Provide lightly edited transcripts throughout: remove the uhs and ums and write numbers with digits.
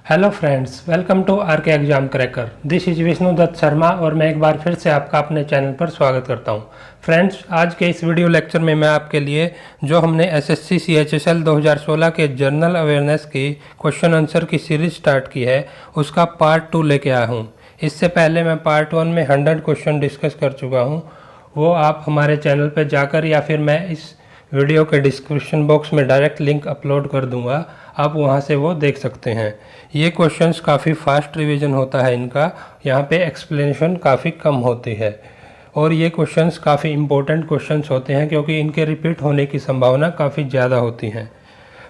Hello friends, welcome to R K exam cracker. This is Vishnu Dutt Sharma और मैं एक बार फिर से आपका अपने चैनल पर स्वागत करता हूं। फ्रेंड्स, आज के इस वीडियो लेक्चर में मैं आपके लिए जो हमने एसएससी सीएचएसएल 2016 के जर्नल अवेयरनेस की क्वेश्चन आंसर की सीरीज स्टार्ट की है, उसका पार्ट 2 लेके आया हूँ। इससे पहले मैं पार्ट 1 में 100 क्वेश्चन डिस्कस कर चुका हूँ। वो आप हमारे चैनल पर जाकर या फिर मैं इस वीडियो के डिस्क्रिप्शन बॉक्स में डायरेक्ट लिंक अपलोड कर दूंगा, आप वहां से वो देख सकते हैं। ये क्वेश्चंस काफ़ी फास्ट रिवीजन होता है इनका, यहाँ पे एक्सप्लेनेशन काफ़ी कम होती है और ये क्वेश्चंस काफ़ी इंपॉर्टेंट क्वेश्चंस होते हैं क्योंकि इनके रिपीट होने की संभावना काफ़ी ज़्यादा होती है।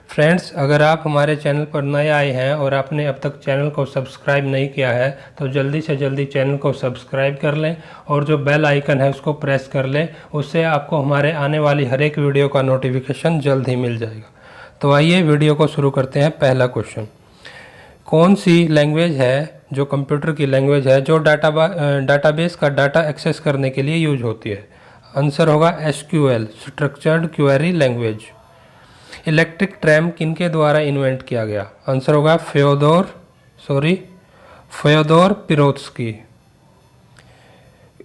फ्रेंड्स, अगर आप हमारे चैनल पर नए आए हैं और आपने अब तक चैनल को सब्सक्राइब नहीं किया है तो जल्दी से जल्दी चैनल को सब्सक्राइब कर लें और जो बेल आइकन है उसको प्रेस कर लें। उससे आपको हमारे आने वाली हर एक वीडियो का नोटिफिकेशन जल्द ही मिल जाएगा। तो आइए वीडियो को शुरू करते हैं। पहला क्वेश्चन, कौन सी लैंग्वेज है जो कंप्यूटर की लैंग्वेज है जो डाटाबेस का डाटा एक्सेस करने के लिए यूज होती है? आंसर होगा SQL, structured query language. Electric tram किनके द्वारा इन्वेंट किया गया? आंसर होगा फ्योदोर पिरोत्स्की।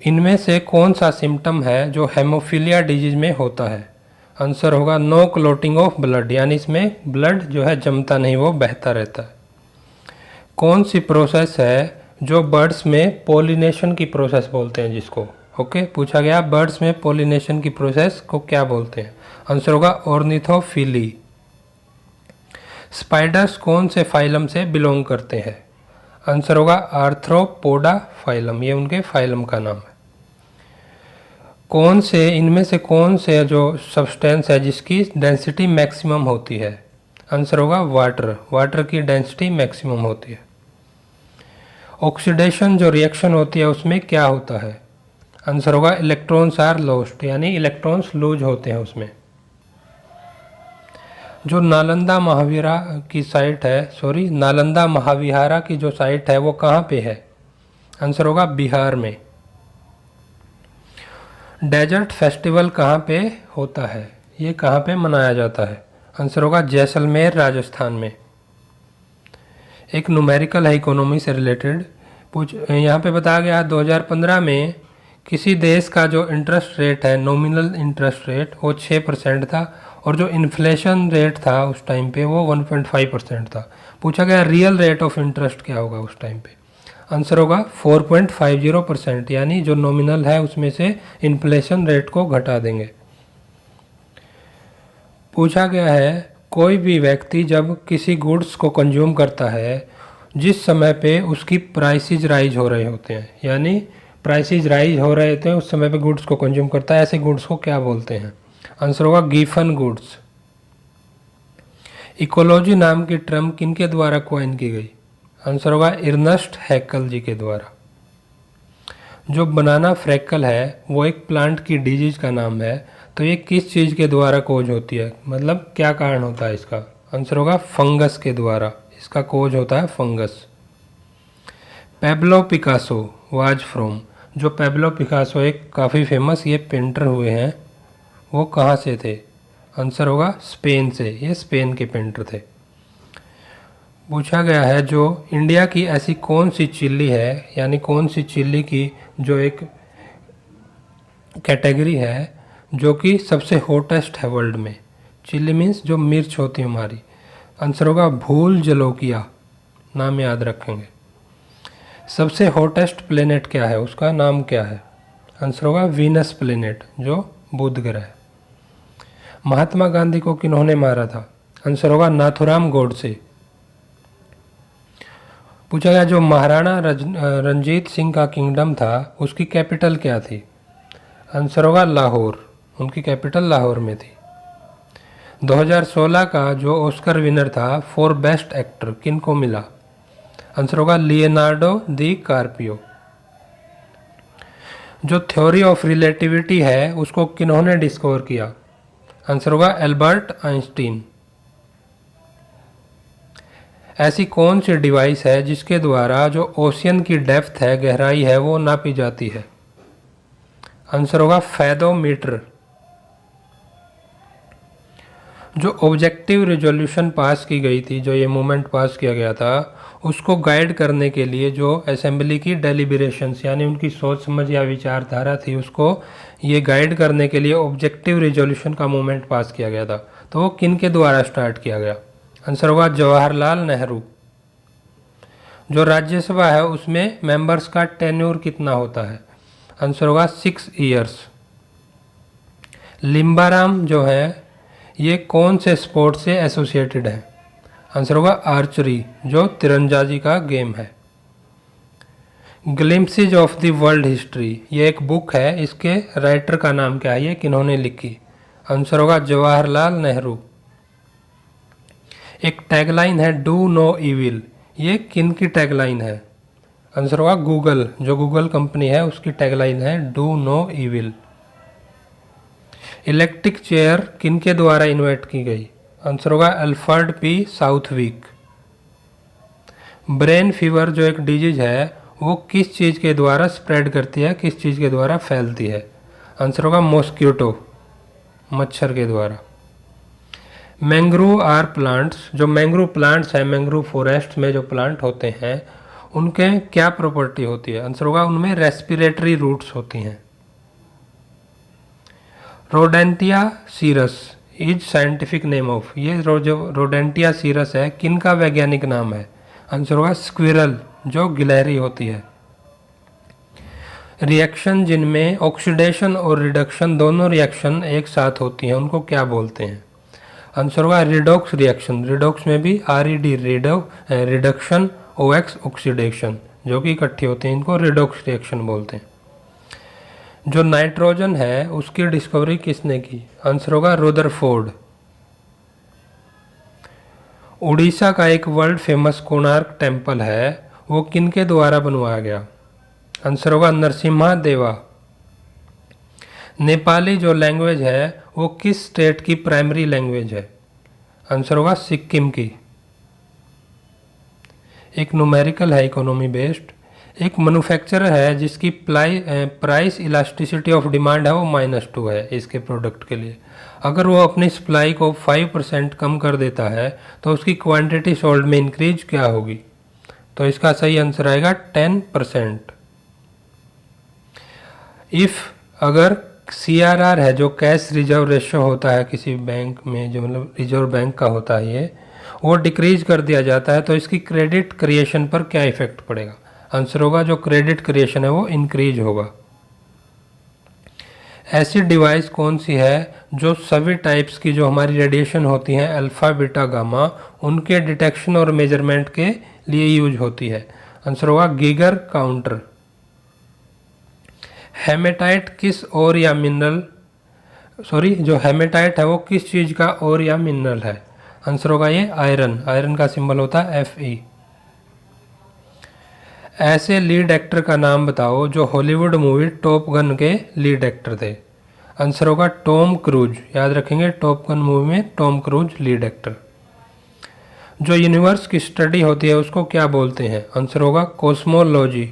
इनमें से कौन सा सिम्टम है जो हेमोफीलिया डिजीज में होता है? आंसर होगा नो क्लोटिंग ऑफ ब्लड, यानी इसमें ब्लड जो है जमता नहीं, वो बहता रहता है। कौन सी प्रोसेस है जो बर्ड्स में पोलिनेशन की प्रोसेस बोलते हैं जिसको? पूछा गया बर्ड्स में पोलिनेशन की प्रोसेस को क्या बोलते हैं? आंसर होगा ऑर्निथोफिली। स्पाइडर्स कौन से फाइलम से बिलोंग करते हैं? आंसर होगा आर्थ्रोपोडा फाइलम, ये उनके फाइलम का नाम है। इनमें से कौन से जो सब्सटेंस है जिसकी डेंसिटी मैक्सिमम होती है? आंसर होगा वाटर की डेंसिटी मैक्सिमम होती है। ऑक्सीडेशन जो रिएक्शन होती है उसमें क्या होता है? आंसर होगा इलेक्ट्रॉन्स आर लॉस्ट, यानी इलेक्ट्रॉन्स लूज होते हैं उसमें। जो नालंदा महावीरा की साइट है, नालंदा महाविहारा की जो साइट है वो कहाँ पे है? आंसर होगा बिहार में। डेजर्ट फेस्टिवल कहाँ पे होता है? ये कहाँ पे मनाया जाता है? आंसर होगा जैसलमेर, राजस्थान में। एक न्यूमेरिकल है इकोनॉमी से रिलेटेड, यहाँ पे बताया गया 2015 में किसी देश का जो इंटरेस्ट रेट है, नॉमिनल इंटरेस्ट रेट, वो 6% था और जो इन्फ्लेशन रेट था उस टाइम पे वो 1.5% था। पूछा गया रियल रेट ऑफ इंटरेस्ट क्या होगा उस टाइम पे? आंसर होगा 4.50%, यानी जो नॉमिनल है उसमें से इन्फ्लेशन रेट को घटा देंगे। पूछा गया है कोई भी व्यक्ति जब किसी गुड्स को कंज्यूम करता है जिस समय पे उसकी प्राइसेस राइज हो रहे होते हैं, यानी प्राइसेस राइज हो रहे होते हैं उस समय पे गुड्स को कंज्यूम करता है, ऐसे गुड्स को क्या बोलते हैं? आंसर होगा गिफन गुड्स। इकोलॉजी नाम की टर्म किनके द्वारा कॉइन की गई? आंसर होगा अर्नेस्ट हैक्कल जी के द्वारा। जो बनाना फ्रैकल है वो एक प्लांट की डिजीज का नाम है, तो ये किस चीज़ के द्वारा कोज होती है, मतलब क्या कारण होता है इसका? आंसर होगा फंगस के द्वारा, इसका कोज होता है fungus. Pablo Picasso was from, जो पेब्लो पिकासो एक काफ़ी फेमस ये पेंटर हुए हैं, वो कहाँ से थे? आंसर होगा स्पेन से, ये स्पेन के पेंटर थे। पूछा गया है जो इंडिया की ऐसी कौन सी चिल्ली है, यानी कौन सी चिल्ली की जो एक कैटेगरी है जो कि सबसे हॉटेस्ट है वर्ल्ड में? चिल्ली मीन्स जो मिर्च होती है हमारी। आंसर होगा भूल जलोकिया, नाम याद रखेंगे। सबसे हॉटेस्ट प्लेनेट क्या है, उसका नाम क्या है? आंसर होगा वीनस प्लेनेट, जो बुध ग्रह है। महात्मा गांधी को किन्होंने मारा था? आंसर होगा नाथुराम गोडसे। पूछा गया जो महाराणा रंजीत सिंह का किंगडम था उसकी कैपिटल क्या थी? आंसर होगा लाहौर, उनकी कैपिटल लाहौर में थी। 2016 का जो ऑस्कर विनर था फॉर बेस्ट एक्टर किनको मिला? आंसर होगा लियोनार्डो दी कार्पियो। जो थ्योरी ऑफ रिलेटिविटी है उसको किन्होंने डिस्कवर किया? आंसर होगा एल्बर्ट आइंस्टीन। ऐसी कौन सी डिवाइस है जिसके द्वारा जो ओशियन की डेप्थ है, गहराई है, वो नापी जाती है? आंसर होगा फैदोमीटर। जो ऑब्जेक्टिव रेजोल्यूशन पास की गई थी, जो ये मूवमेंट पास किया गया था, उसको गाइड करने के लिए जो असेंबली की डेलिब्रेशंस यानी उनकी सोच समझ या विचारधारा थी, उसको ये गाइड करने के लिए ऑब्जेक्टिव रिजोल्यूशन का मूवमेंट पास किया गया था। तो वो किन के द्वारा स्टार्ट किया गया? आंसर होगा जवाहरलाल नेहरू। जो राज्यसभा है उसमें मेंबर्स का टेन्योर कितना होता है? आंसर होगा 6 ईयर्स। लिम्बाराम जो है ये कौन से स्पोर्ट से एसोसिएटेड है? आंसर होगा आर्चरी, जो तीरंदाजी का गेम है। Glimpses of the world history ये एक बुक है, इसके राइटर का नाम क्या है? ये किन्होंने लिखी? आंसर होगा जवाहरलाल नेहरू। एक टैगलाइन है डू नो इविल, ये किन की टैगलाइन है? आंसर होगा गूगल, जो गूगल कंपनी है उसकी टैगलाइन है do no evil. Electric chair किन के द्वारा इन्वेंट की गई? आंसर होगा Alfred P Southwick. Brain fever जो एक डिजीज है वो किस चीज़ के द्वारा स्प्रेड करती है, किस चीज़ के द्वारा फैलती है? आंसर होगा मॉस्किटो, मच्छर के द्वारा। मैंग्रोव आर प्लांट्स, जो मैंग्रोव प्लांट्स हैं, मैंग्रोव फॉरेस्ट में जो प्लांट होते हैं उनके क्या प्रॉपर्टी होती है? आंसर होगा उनमें रेस्पिरेटरी रूट्स होती हैं। Rodentia cereus is scientific name of, ये जो रोडेंटिया सीरस है किन का वैज्ञानिक नाम है? आंसर होगा स्क्विरल, जो गिलहरी होती है। रिएक्शन जिनमें ऑक्सीडेशन और रिडक्शन दोनों रिएक्शन एक साथ होती हैं उनको क्या बोलते हैं? आंसर होगा रिडॉक्स रिएक्शन। रिडॉक्स में भी RED रिडक्शन, OX ऑक्सीडेशन, जो कि इकट्ठी होते हैं, इनको रिडॉक्स रिएक्शन बोलते हैं। जो नाइट्रोजन है उसकी डिस्कवरी किसने की? आंसर होगा रुदरफोर्ड। उड़ीसा का एक वर्ल्ड फेमस कोणार्क टेम्पल है वो किन के द्वारा बनवाया गया? आंसर होगा नरसिम्हा देवा। नेपाली जो लैंग्वेज है वो किस स्टेट की प्राइमरी लैंग्वेज है? आंसर होगा सिक्किम की। एक न्यूमेरिकल है इकोनॉमी बेस्ड। एक मैन्युफैक्चरर है जिसकी प्राइस इलास्टिसिटी ऑफ डिमांड है वो -2 है इसके प्रोडक्ट के लिए। अगर वो अपनी सप्लाई को 5% कम कर देता है तो उसकी क्वांटिटी सोल्ड में इंक्रीज क्या होगी? तो इसका सही आंसर आएगा 10%। इफ़ अगर CRR है जो कैश रिजर्व रेशो होता है किसी बैंक में, जो मतलब रिजर्व बैंक का होता है ये, वो डिक्रीज कर दिया जाता है तो इसकी क्रेडिट क्रिएशन पर क्या इफेक्ट पड़ेगा? आंसर होगा जो क्रेडिट क्रिएशन है वो इंक्रीज होगा। ऐसी डिवाइस कौन सी है जो सभी टाइप्स की जो हमारी रेडिएशन होती हैं अल्फा बीटा गामा उनके डिटेक्शन और मेजरमेंट के लिए यूज होती है? आंसर होगा गीगर काउंटर। हेमेटाइट किस और या मिनरल जो हेमेटाइट है वो किस चीज़ का और या मिनरल है? आंसर होगा ये आयरन, आयरन का सिंबल होता है Fe। ऐसे लीड एक्टर का नाम बताओ जो हॉलीवुड मूवी टॉप गन के लीड एक्टर थे? आंसर होगा टॉम क्रूज। याद रखेंगे टॉप गन मूवी में टॉम क्रूज लीड एक्टर। जो यूनिवर्स की स्टडी होती है उसको क्या बोलते हैं? आंसर होगा कॉस्मोलॉजी।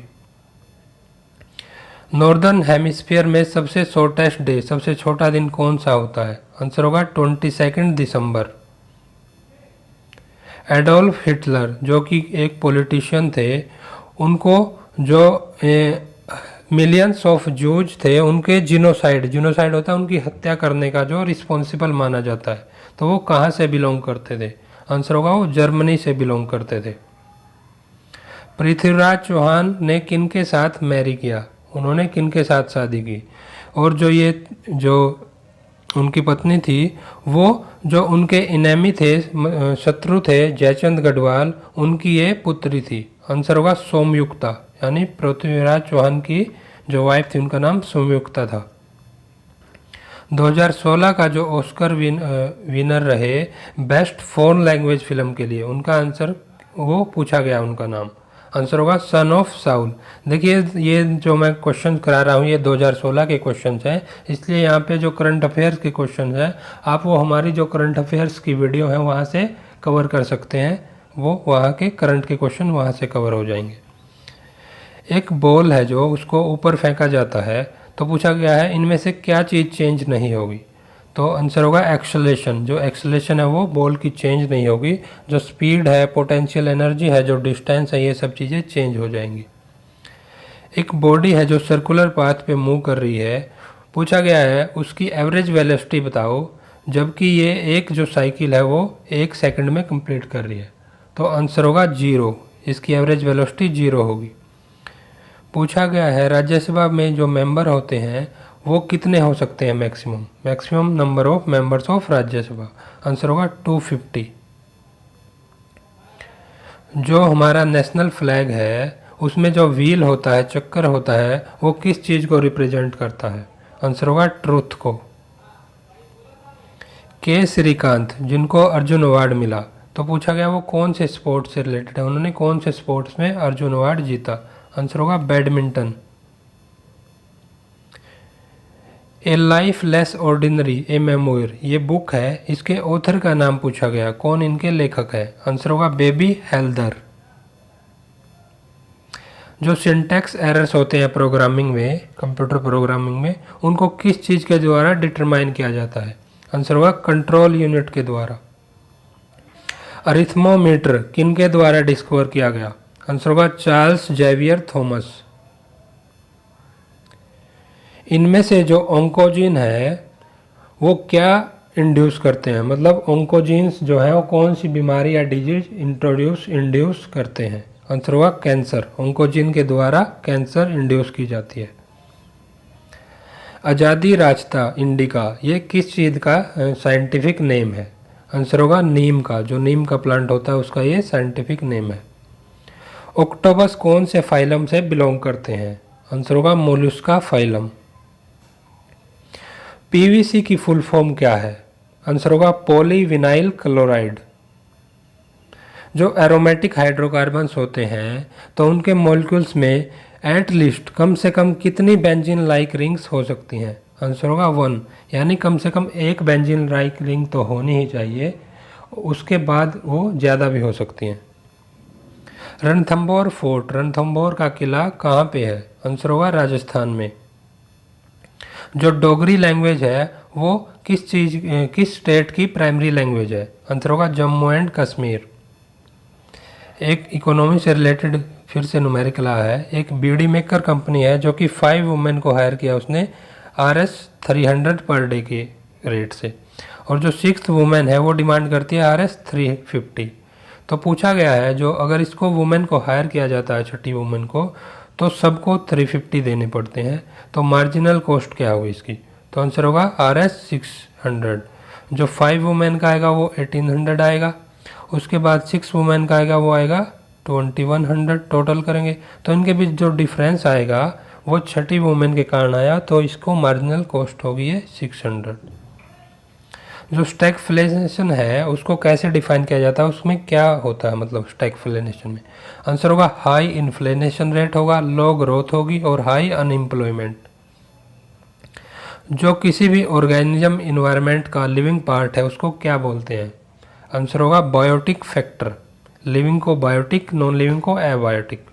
नॉर्दर्न हेमिस्फीयर में सबसे शॉर्टेस्ट डे, सबसे छोटा दिन कौन सा होता है? आंसर होगा 22 दिसंबर। एडोल्फ हिटलर जो कि एक पॉलिटिशियन थे, उनको जो मिलियंस ऑफ जूज थे उनके जिनोसाइड होता है उनकी हत्या करने का जो रिस्पॉन्सिबल माना जाता है, तो वो कहाँ से बिलोंग करते थे? आंसर होगा वो जर्मनी से बिलोंग करते थे। पृथ्वीराज चौहान ने किन के साथ मैरी किया? उन्होंने किन के साथ शादी की? और जो उनकी पत्नी थी वो जो उनके इनेमी थे, शत्रु थे, जयचंद गढ़वाल, उनकी ये पुत्री थी। आंसर होगा सोमयुक्ता, यानी पृथ्वीराज चौहान की जो वाइफ थी उनका नाम सोमयुक्ता था। 2016 का जो ऑस्कर विनर रहे बेस्ट फॉरेन लैंग्वेज फिल्म के लिए, उनका आंसर वो पूछा गया, उनका नाम आंसर होगा सन ऑफ साउल। देखिए ये जो मैं क्वेश्चन करा रहा हूँ ये 2016 के क्वेश्चन हैं, इसलिए यहाँ पे जो करंट अफेयर्स के क्वेश्चन हैं आप वो हमारी जो करंट अफेयर्स की वीडियो है वहाँ से कवर कर सकते हैं, वो वहाँ के करंट के क्वेश्चन वहाँ से कवर हो जाएंगे। एक बॉल है जो उसको ऊपर फेंका जाता है, तो पूछा गया है इनमें से क्या चीज़ चेंज नहीं होगी? तो आंसर होगा एक्सेलेरेशन। जो एक्सेलेरेशन है वो बॉल की चेंज नहीं होगी, जो स्पीड है, पोटेंशियल एनर्जी है, जो डिस्टेंस है, ये सब चीज़ें चेंज हो जाएंगी। एक बॉडी है जो सर्कुलर पाथ पे मूव कर रही है, पूछा गया है उसकी एवरेज वेलोसिटी बताओ, जबकि ये एक जो साइकिल है वो 1 सेकंड में कंप्लीट कर रही है। तो आंसर होगा 0, इसकी एवरेज वेलोसिटी 0 होगी। पूछा गया है राज्यसभा में जो मेंबर होते हैं वो कितने हो सकते हैं maximum number of members of Rajya Sabha, answer होगा 250। जो हमारा नेशनल फ्लैग है उसमें जो व्हील होता है, चक्कर होता है, वो किस चीज़ को रिप्रेजेंट करता है, आंसर होगा ट्रुथ को। के श्रीकांत जिनको अर्जुन अवार्ड मिला, तो पूछा गया वो कौन से स्पोर्ट्स से रिलेटेड है, उन्होंने कौन से स्पोर्ट्स में अर्जुन अवार्ड जीता, आंसर होगा बैडमिंटन। ए लाइफ लेस ऑर्डिनरी ए मेमोयर, ये बुक है, इसके ऑथर का नाम पूछा गया, कौन इनके लेखक है, आंसर होगा बेबी हेल्दर। जो सिंटैक्स एरर्स होते हैं प्रोग्रामिंग में, कंप्यूटर प्रोग्रामिंग में, उनको किस चीज़ के द्वारा डिटरमाइन किया जाता है, आंसर होगा कंट्रोल यूनिट के द्वारा। अरिथमोमीटर किन के द्वारा डिस्कवर किया गया, आंसर होगा चार्ल्स जेवियर थॉमस। इनमें से जो ऑन्कोजीन है वो क्या इंड्यूस करते हैं, मतलब ऑन्कोजीन्स जो है वो कौन सी बीमारी या डिजीज इंड्यूस करते हैं, आंसर होगा कैंसर। ऑन्कोजीन के द्वारा कैंसर इंड्यूस की जाती है। आज़ादी रास्ता इंडिका ये किस चीज़ का साइंटिफिक नेम है, आंसर होगा नीम का, जो नीम का प्लांट होता है उसका ये साइंटिफिक नेम है। ऑक्टोपस कौन से फाइलम से बिलोंग करते हैं, आंसर होगा मोलस्का फाइलम। पीवीसी की फुल फॉर्म क्या है, आंसर होगा पॉलीविनाइल क्लोराइड। जो एरोमेटिक हाइड्रोकार्बन्स होते हैं तो उनके मॉलिक्यूल्स में एट लीस्ट कम से कम कितनी बेंजीन लाइक रिंग्स हो सकती हैं, आंसर होगा 1, यानी कम से कम एक बेंजीन लाइक रिंग तो होनी ही चाहिए, उसके बाद वो ज़्यादा भी हो सकती हैं। रणथंभौर फोर्ट, रणथंभौर का किला कहाँ पे है, आंसर होगा राजस्थान में। जो डोगरी लैंग्वेज है वो किस स्टेट की प्राइमरी लैंग्वेज है, आंसर होगा जम्मू एंड कश्मीर। एक इकोनॉमी से रिलेटेड फिर से न्यूमेरिकल है, एक बीड़ी मेकर कंपनी है जो कि 5 वुमेन को हायर किया उसने RS 300 पर डे के रेट से, और जो 6th वुमेन है वो डिमांड करती है RS 350। तो पूछा गया है जो अगर इसको वुमेन को हायर किया जाता है, छठी वुमेन को, तो सबको 350 देने पड़ते हैं, तो मार्जिनल कॉस्ट क्या होगी इसकी, तो आंसर होगा RS 600। जो 5 वुमेन का आएगा वो 1800 आएगा, उसके बाद 6 वुमेन का आएगा वो आएगा 2100, टोटल करेंगे तो इनके बीच जो डिफरेंस आएगा वो छठी वुमेन के कारण आया, तो इसको मार्जिनल कॉस्ट होगी है 600। जो स्टैगफ्लेशन है उसको कैसे डिफाइन किया जाता है, उसमें क्या होता है, मतलब स्टैगफ्लेशन में, आंसर होगा हाई इन्फ्लेशन रेट होगा, लो ग्रोथ होगी और हाई अनएम्प्लॉयमेंट। जो किसी भी ऑर्गेनिज्म इन्वायरमेंट का लिविंग पार्ट है उसको क्या बोलते हैं, आंसर होगा बायोटिक फैक्टर। लिविंग को बायोटिक, नॉन लिविंग को एबायोटिक।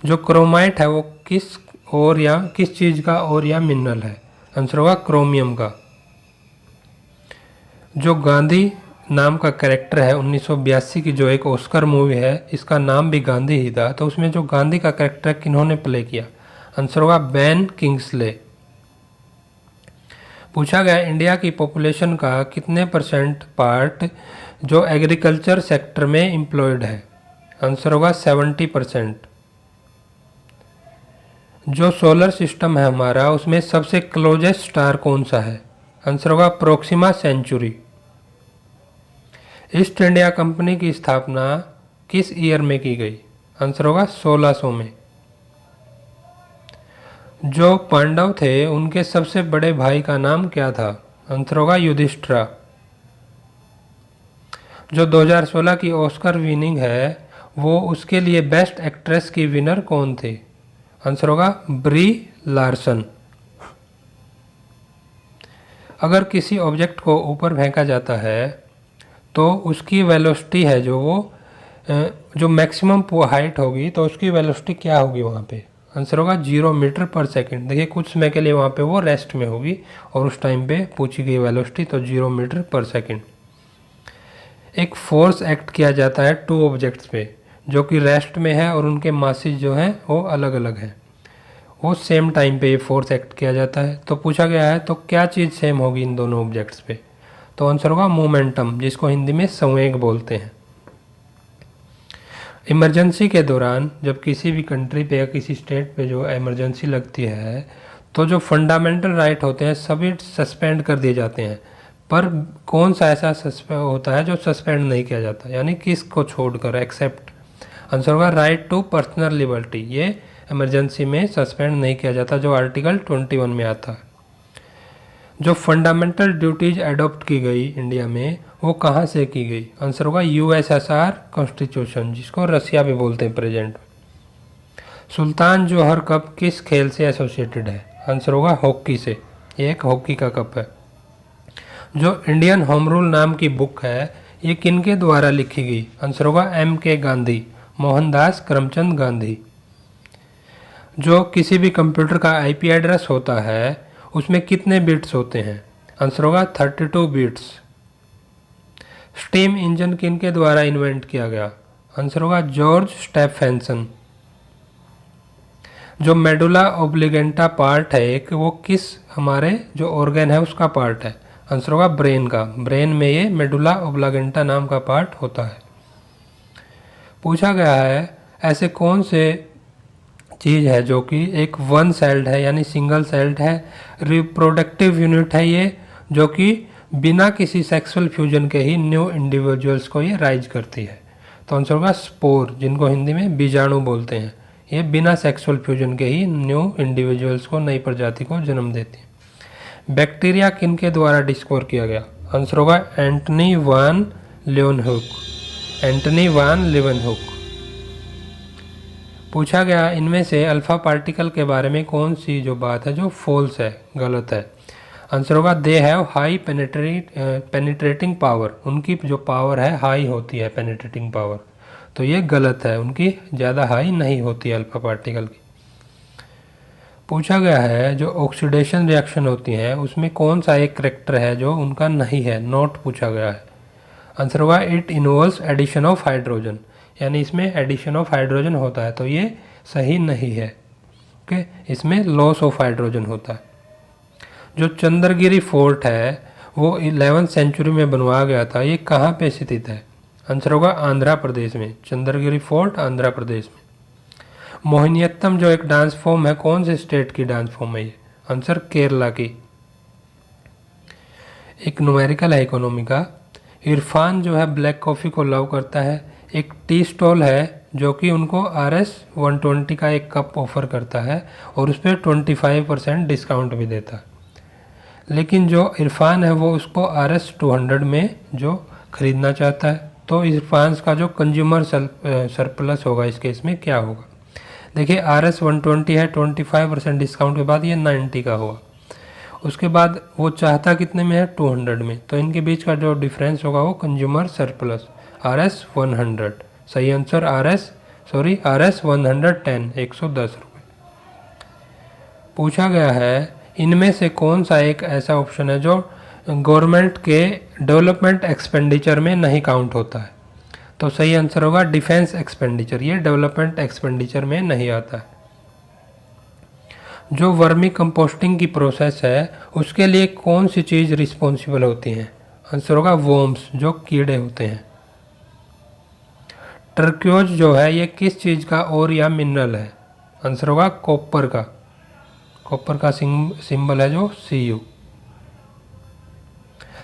जो क्रोमाइट है वो किस चीज़ का और या मिनरल है, आंसर होगा क्रोमियम का। जो गांधी नाम का कैरेक्टर है 1982 की जो एक ऑस्कर मूवी है, इसका नाम भी गांधी ही था, तो उसमें जो गांधी का कैरेक्टर किन्होंने प्ले किया, आंसर होगा बेन किंग्सले। पूछा गया इंडिया की पॉपुलेशन का कितने % पार्ट जो एग्रीकल्चर सेक्टर में एम्प्लॉयड है, आंसर होगा 70%। जो सोलर सिस्टम है हमारा उसमें सबसे क्लोजेस्ट स्टार कौन सा है, आंसर होगा Proxima Centauri. East India company की स्थापना किस ईयर में की गई, आंसर होगा 1600 में। जो पांडव थे उनके सबसे बड़े भाई का नाम क्या था, आंसर होगा युधिष्ठिरा। जो 2016 की ऑस्कर विनिंग है वो उसके लिए बेस्ट एक्ट्रेस की विनर कौन थे, आंसर होगा ब्री लार्सन। अगर किसी ऑब्जेक्ट को ऊपर फेंका जाता है तो उसकी वेलोसिटी है जो मैक्सिमम हाइट होगी तो उसकी वेलोसिटी क्या होगी वहाँ पे, आंसर होगा 0 मीटर पर सेकंड। देखिए कुछ समय के लिए वहाँ पे वो रेस्ट में होगी और उस टाइम पे पूछी गई वेलोसिटी तो 0 मीटर पर सेकंड। एक फोर्स एक्ट किया जाता है 2 ऑब्जेक्ट्स पे जो कि रेस्ट में है और उनके मासेस जो हैं वो अलग अलग हैं, वो सेम टाइम पे ये फोर्स एक्ट किया जाता है। तो पूछा गया है तो क्या चीज़ सेम होगी इन दोनों ऑब्जेक्ट्स पे, तो आंसर होगा मोमेंटम, जिसको हिंदी में संवेग बोलते हैं। इमरजेंसी के दौरान जब किसी भी कंट्री पे या किसी स्टेट पे जो इमरजेंसी लगती है तो जो फंडामेंटल राइट होते हैं सभी सस्पेंड कर दिए जाते हैं, पर कौन सा ऐसा होता है जो सस्पेंड नहीं किया जाता, यानी किसको छोड़कर, एक्सेप्ट। आंसर होगा राइट टू पर्सनल लिबर्टी, ये इमरजेंसी में सस्पेंड नहीं किया जाता जो आर्टिकल 21 में आता है। जो फंडामेंटल ड्यूटीज अडॉप्ट की गई इंडिया में वो कहाँ से की गई, आंसर होगा यूएसएसआर कॉन्स्टिट्यूशन, जिसको रसिया भी बोलते हैं प्रेजेंट। सुल्तान जौहर कप किस खेल से एसोसिएटेड है, आंसर होगा हॉकी से, ये एक हॉकी का कप है। जो इंडियन होम रूल नाम की बुक है ये किनके द्वारा लिखी गई, आंसर होगा M.K. गांधी, मोहनदास करमचंद गांधी। जो किसी भी कंप्यूटर का IP एड्रेस होता है उसमें कितने बिट्स होते हैं, आंसर होगा 32 बिट्स। स्टीम इंजन किनके द्वारा इन्वेंट किया गया, आंसर होगा जॉर्ज स्टेफेंसन। जो मेडुला ओब्लिगेंटा पार्ट है एक, वो किस हमारे जो ऑर्गन है उसका पार्ट है, आंसर होगा ब्रेन का। ब्रेन में ये मेडुला ओब्लिगेंटा नाम का पार्ट होता है। पूछा गया है ऐसे कौन से चीज़ है जो कि एक वन सेल्ड है यानी सिंगल सेल्ड है, रिप्रोडक्टिव यूनिट है ये, जो कि बिना किसी सेक्सुअल फ्यूजन के ही न्यू इंडिविजुअल्स को ये राइज करती है, तो आंसर होगा स्पोर, जिनको हिंदी में बीजाणु बोलते हैं। ये बिना सेक्सुअल फ्यूजन के ही न्यू इंडिविजुअल्स को, नई प्रजाति को जन्म देती है। बैक्टीरिया किनके द्वारा डिस्कवर किया गया, आंसर होगा एंटनी वान लियोनहुक, एंटनी वान लियोनहुक। पूछा गया इनमें से अल्फा पार्टिकल के बारे में कौन सी जो बात है जो फॉल्स है, गलत है, आंसर होगा they have high penetrating power, उनकी जो पावर है हाई होती है पेनिट्रेटिंग पावर, तो ये गलत है, उनकी ज़्यादा हाई नहीं होती है अल्फा पार्टिकल की। पूछा गया है जो ऑक्सीडेशन रिएक्शन होती हैं उसमें कौन सा एक करेक्टर है जो उनका नहीं है, नॉट पूछा गया है, आंसर होगा it involves addition of hydrogen, यानी इसमें एडिशन ऑफ हाइड्रोजन होता है, तो ये सही नहीं है। ओके, इसमें लॉस ऑफ हाइड्रोजन होता है। जो चंद्रगिरी फोर्ट है वो 11वीं सेंचुरी में बनवाया गया था, ये कहाँ पे स्थित है, आंसर होगा आंध्र प्रदेश में, चंद्रगिरी फोर्ट आंध्र प्रदेश में। मोहिनीअट्टम जो एक डांस फॉर्म है कौन से स्टेट की डांस फॉर्म है ये, आंसर केरला की। एक न्यूमेरिकल है इकोनॉमी का, इरफान जो है ब्लैक कॉफ़ी को लव करता है, एक टी स्टॉल है जो कि उनको RS 120 का एक कप ऑफर करता है और उस पर 25% डिस्काउंट भी देता है, लेकिन जो इरफान है वो उसको RS 200 में जो ख़रीदना चाहता है, तो इरफान का जो कंज्यूमर सरप्लस होगा इस केस में क्या होगा। देखिए RS 120 है, 25% डिस्काउंट के बाद ये 90 का होगा, उसके बाद वो चाहता कितने में है 200 में, तो इनके बीच का जो डिफरेंस होगा वो कंज्यूमर सरप्लस RS 100, सही आंसर RS 110, 110 रुपये। पूछा गया है इनमें से कौन सा एक ऐसा ऑप्शन है जो गवर्नमेंट के डेवलपमेंट एक्सपेंडिचर में नहीं काउंट होता है, तो सही आंसर होगा डिफेंस एक्सपेंडिचर, ये डेवलपमेंट एक्सपेंडिचर में नहीं आता है। जो वर्मी कंपोस्टिंग की प्रोसेस है उसके लिए कौन सी चीज़ रिस्पॉन्सिबल होती है, आंसर होगा वॉर्म्स, जो कीड़े होते हैं। टर्क्योज जो है ये किस चीज़ का और या मिनरल है, आंसर होगा कॉपर का, कॉपर का सिंबल है जो Cu।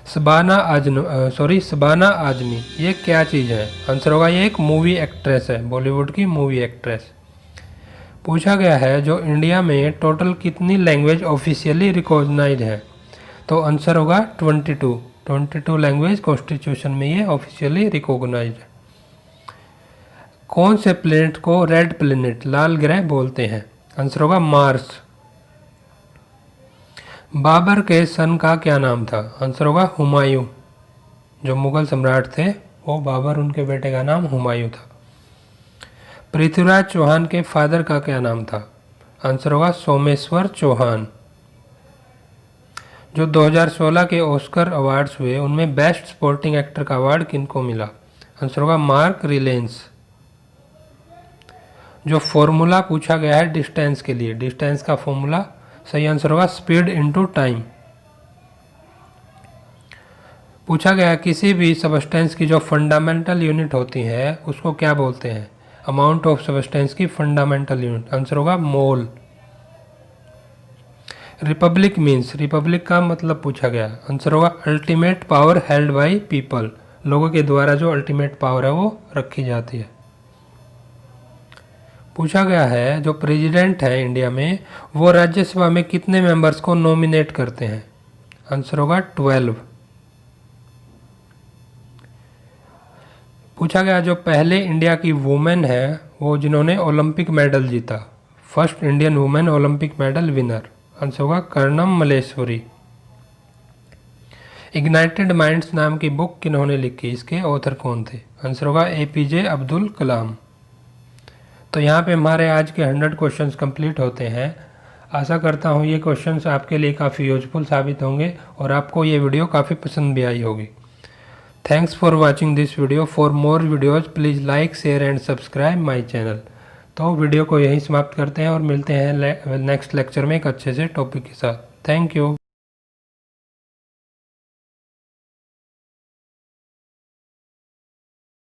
शबाना आजमी ये क्या चीज़ है, आंसर होगा ये एक मूवी एक्ट्रेस है, बॉलीवुड की मूवी एक्ट्रेस। पूछा गया है जो इंडिया में टोटल कितनी लैंग्वेज ऑफिशियली रिकॉग्नाइज है, तो आंसर होगा 22 लैंग्वेज कॉन्स्टिट्यूशन में ये ऑफिशियली रिकॉग्नाइज है। कौन से प्लेनेट को रेड प्लेनेट, लाल ग्रह बोलते हैं, आंसर होगा मार्स। बाबर के सन का क्या नाम था, आंसर होगा हुमायूं, जो मुगल सम्राट थे वो बाबर, उनके बेटे का नाम हुमायूं था। पृथ्वीराज चौहान के फादर का क्या नाम था, आंसर होगा सोमेश्वर चौहान। जो 2016 के ऑस्कर अवार्ड्स हुए उनमें बेस्ट सपोर्टिंग एक्टर का अवार्ड किनको मिला? आंसर होगा मार्क रिलेंस। जो फॉर्मूला पूछा गया है डिस्टेंस के लिए, डिस्टेंस का फॉर्मूला, सही आंसर होगा स्पीड इनटू टाइम। पूछा गया किसी भी सबस्टेंस की जो फंडामेंटल यूनिट होती है उसको क्या बोलते हैं? अमाउंट ऑफ सबस्टेंस की फंडामेंटल यूनिट, आंसर होगा मोल। रिपब्लिक मीन्स, रिपब्लिक का मतलब पूछा गया, आंसर होगा ultimate power held by people, लोगों के द्वारा जो अल्टीमेट पावर है वो रखी जाती है। पूछा गया है जो प्रेसिडेंट है इंडिया में वो राज्यसभा में कितने मेंबर्स को नॉमिनेट करते हैं? आंसर होगा 12। पूछा गया जो पहले इंडिया की वुमेन है वो जिन्होंने ओलंपिक मेडल जीता, first Indian women Olympic medal winner, answer होगा कर्णम मल्लेश्वरी। इग्नाइटेड माइंड्स नाम की बुक किन्होंने लिखी, इसके ऑथर कौन थे? आंसर होगा एपीजे अब्दुल कलाम। तो यहाँ पे हमारे आज के 100 क्वेश्चंस कंप्लीट होते हैं। आशा करता हूँ ये क्वेश्चंस आपके लिए काफ़ी यूजफुल साबित होंगे और आपको ये वीडियो काफ़ी पसंद भी आई होगी। Thanks for watching this video. For more videos please like share and subscribe my channel. तो वीडियो को यहीं समाप्त करते हैं और मिलते हैं नेक्स्ट लेक्चर में एक अच्छे से टॉपिक के साथ। Thank you.